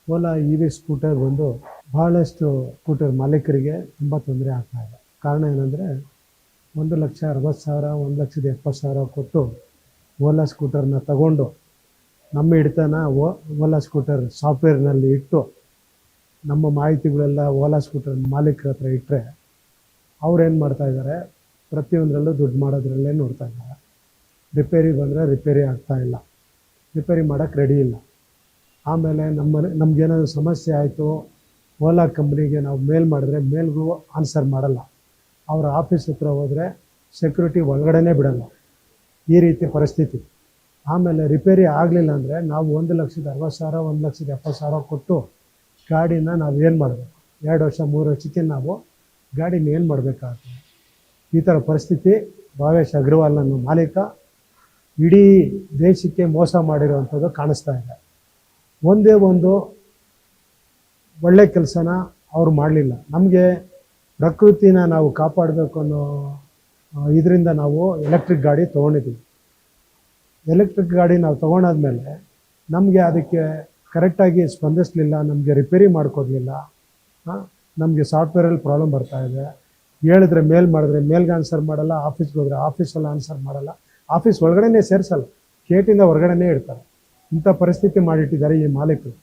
Ola E V scooter ಬಂದು ಬಹಳಷ್ಟು scooter ಮಾಲೀಕರಿಗೆ ತುಂಬ ತೊಂದರೆ ಆಗ್ತಾ ಇದೆ. ಕಾರಣ ಏನಂದರೆ 1,60,000 1,70,000 ಕೊಟ್ಟು ಓಲಾ ಸ್ಕೂಟರ್ನ ತಗೊಂಡು ನಮ್ಮ ಹಿಡಿತನ ಓಲಾ ಸ್ಕೂಟರ್ ಸಾಫ್ಟ್ವೇರ್ನಲ್ಲಿ ಇಟ್ಟು ನಮ್ಮ ಮಾಹಿತಿಗಳೆಲ್ಲ ಓಲಾ ಸ್ಕೂಟರ್ ಮಾಲೀಕರ ಹತ್ರ ಇಟ್ಟರೆ ಅವ್ರೇನು ಮಾಡ್ತಾಯಿದ್ದಾರೆ, ಪ್ರತಿಯೊಂದರಲ್ಲೂ ದುಡ್ಡು ಮಾಡೋದ್ರಲ್ಲೇ ನೋಡ್ತಾ ಇದ್ದಾರೆ. ರಿಪೇರಿ ಬಂದರೆ ರಿಪೇರಿ ಆಗ್ತಾಯಿಲ್ಲ, ರಿಪೇರಿ ಮಾಡೋಕ್ಕೆ ರೆಡಿ ಇಲ್ಲ. ಆಮೇಲೆ ನಮಗೇನಾದರೂ ಸಮಸ್ಯೆ ಆಯಿತು, ಓಲಾ ಕಂಪ್ನಿಗೆ ನಾವು ಮೇಲ್ ಮಾಡಿದ್ರೆ ಮೇಲ್ಗೂ ಆನ್ಸರ್ ಮಾಡಲ್ಲ. ಅವರ ಆಫೀಸ್ ಹತ್ರ ಹೋದರೆ ಸೆಕ್ಯೂರಿಟಿ ಒಳಗಡೆನೇ ಬಿಡಲ್ಲ. ಈ ರೀತಿ ಪರಿಸ್ಥಿತಿ. ಆಮೇಲೆ ರಿಪೇರಿ ಆಗಲಿಲ್ಲ ಅಂದರೆ ನಾವು 1,60,000 1,70,000 ಕೊಟ್ಟು ಗಾಡಿನ ನಾವು ಏನು ಮಾಡಬೇಕು? 2 ವರ್ಷ 3 ವರ್ಷಕ್ಕೆ ನಾವು ಗಾಡಿನ ಏನು ಮಾಡಬೇಕಾಗ್ತದೆ? ಈ ಥರ ಪರಿಸ್ಥಿತಿ. ಭಾವೇಶ್ ಅಗ್ರವಾಲ್ ನನ್ನ ಮಾಲೀಕ ಇಡೀ ದೇಶಕ್ಕೆ ಮೋಸ ಮಾಡಿರುವಂಥದ್ದು ಕಾಣಿಸ್ತಾ ಇದೆ. ಒಂದೇ ಒಂದು ಒಳ್ಳೆ ಕೆಲಸನ ಅವ್ರು ಮಾಡಲಿಲ್ಲ. ನಮಗೆ ಪ್ರಕೃತಿನ ನಾವು ಕಾಪಾಡಬೇಕು ಅನ್ನೋ ಇದರಿಂದ ನಾವು ಎಲೆಕ್ಟ್ರಿಕ್ ಗಾಡಿ ತೊಗೊಂಡಿದ್ದೀವಿ. ಎಲೆಕ್ಟ್ರಿಕ್ ಗಾಡಿ ನಾವು ತೊಗೊಂಡಾದ್ಮೇಲೆ ನಮಗೆ ಅದಕ್ಕೆ ಕರೆಕ್ಟಾಗಿ ಸ್ಪಂದಿಸಲಿಲ್ಲ, ನಮಗೆ ರಿಪೇರಿ ಮಾಡ್ಕೊಡ್ಲಿಲ್ಲ. ನಮಗೆ ಸಾಫ್ಟ್ವೇರಲ್ಲಿ ಪ್ರಾಬ್ಲಮ್ ಬರ್ತಾಯಿದೆ. ಹೇಳಿದ್ರೆ ಮೇಲ್ ಮಾಡಿದ್ರೆ ಮೇಲ್ಗೆ ಆನ್ಸರ್ ಮಾಡಲ್ಲ, ಆಫೀಸ್ಗೆ ಹೋದರೆ ಆಫೀಸಲ್ಲಿ ಆನ್ಸರ್ ಮಾಡಲ್ಲ, ಆಫೀಸ್ ಒಳಗಡೆನೇ ಸೇರಿಸಲ್ಲ, ಗೇಟಿಂದ ಹೊರಗಡೆನೇ ಇಡ್ತಾರೆ. ಇಂಥ ಪರಿಸ್ಥಿತಿ ಮಾಡಿಟ್ಟಿದ್ದಾರೆ ಈ ಮಾಲೀಕರು.